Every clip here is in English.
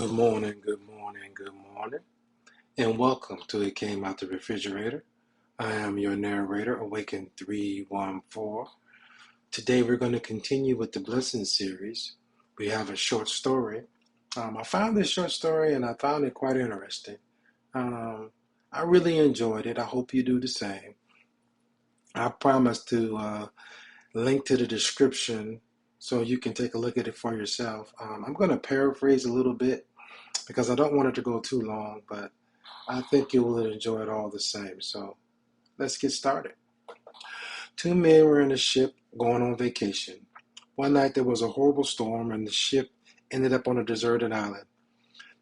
Good morning, good morning, and welcome to It Came Out the Refrigerator. I am your narrator, Awaken 314. Today we're going to continue with the Blessing series. We have a short story. I found this short story and I found it quite interesting. Um, I really enjoyed it. I hope you do the same. I promise to link to the description so you can take a look at it for yourself. I'm going to paraphrase a little bit because I don't want it to go too long, but I think you will enjoy it all the same. So let's get started. Two men were in a ship going on vacation. One night there was a horrible storm and the ship ended up on a deserted island.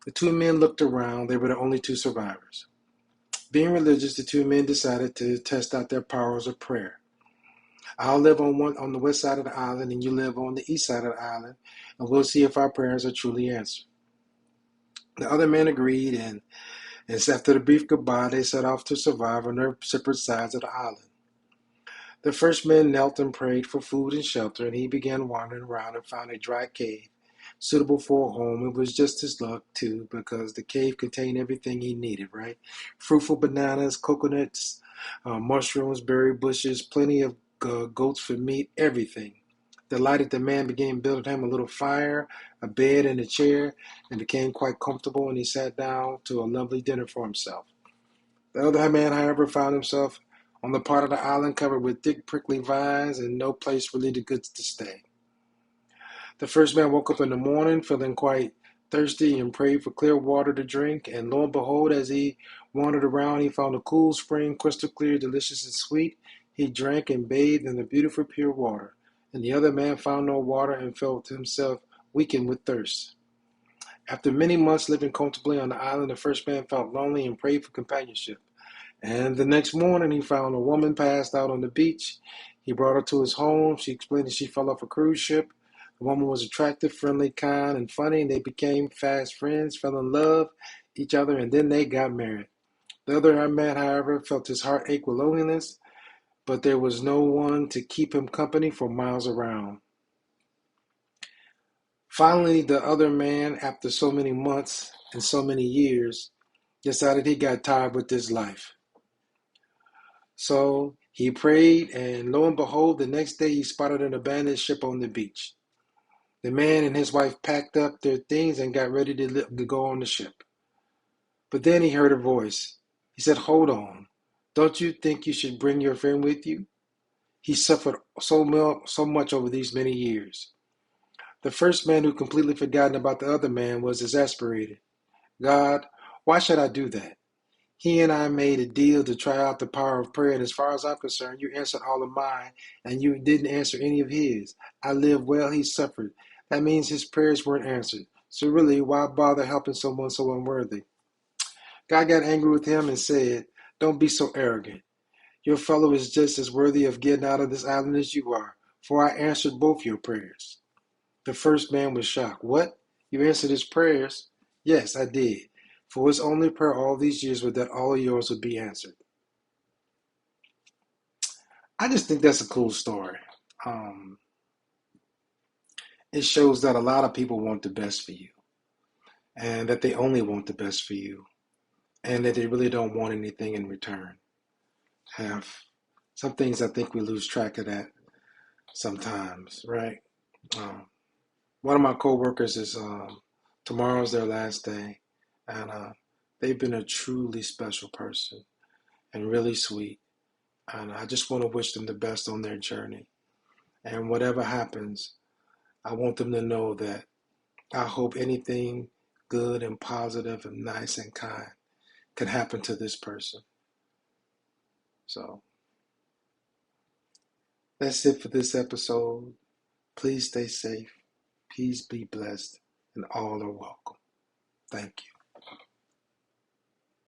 The two men looked around. They were the only two survivors. Being religious, the two men decided to test out their powers of prayer. I'll live on the west side of the island and you live on the east side of the island, and we'll see if our prayers are truly answered. The other men agreed, and after the brief goodbye, they set off to survive on their separate sides of the island. The first man knelt and prayed for food and shelter, and he began wandering around and found a dry cave suitable for a home. It was just his luck, too, because the cave contained everything he needed, right? Fruitful bananas, coconuts, mushrooms, berry bushes, plenty of goats for meat, everything. Delighted, the man began building him a little fire, a bed, and a chair, and became quite comfortable, and he sat down to a lovely dinner for himself. The other man, however, found himself on the part of the island covered with thick, prickly vines and no place really good to stay. The first man woke up in the morning feeling quite thirsty and prayed for clear water to drink, and lo and behold, as he wandered around, he found a cool spring, crystal clear, delicious and sweet. He drank and bathed in the beautiful, pure water. And the other man found no water and felt himself weakened with thirst. After many months living comfortably on the island, the first man felt lonely and prayed for companionship. And the next morning, he found a woman passed out on the beach. He brought her to his home. She explained that she fell off a cruise ship. The woman was attractive, friendly, kind, and funny. And they became fast friends, fell in love each other, and then they got married. The other man, however, felt his heart ache with loneliness, but there was no one to keep him company for miles around. Finally, the other man, after so many months and so many years, decided he got tired with this life. So he prayed, and lo and behold, the next day he spotted an abandoned ship on the beach. The man and his wife packed up their things and got ready to go on the ship. But then he heard a voice. He said, "Hold on. Don't you think you should bring your friend with you? He suffered so much over these many years." The first man, who completely forgotten about the other man, was exasperated. "God, why should I do that? He and I made a deal to try out the power of prayer, and as far as I'm concerned, you answered all of mine, and you didn't answer any of his. I lived well, he suffered. That means his prayers weren't answered. So really, why bother helping someone so unworthy?" God got angry with him and said, "Don't be so arrogant. Your fellow is just as worthy of getting out of this island as you are, for I answered both your prayers." The first man was shocked. "What? You answered his prayers?" "Yes, I did. For his only prayer all these years was that all of yours would be answered." I just think that's a cool story. Um, it shows that a lot of people want the best for you, and that they only want the best for you, and that they really don't want anything in return. Have some things I think we lose track of that sometimes, right? Um, One of my coworkers is tomorrow's their last day, and they've been a truly special person and really sweet, and I just want to wish them the best on their journey. And whatever happens, I want them to know that I hope anything good and positive and nice and kind can happen to this person. So that's it for this episode. Please stay safe. Please be blessed, and all are welcome. Thank you.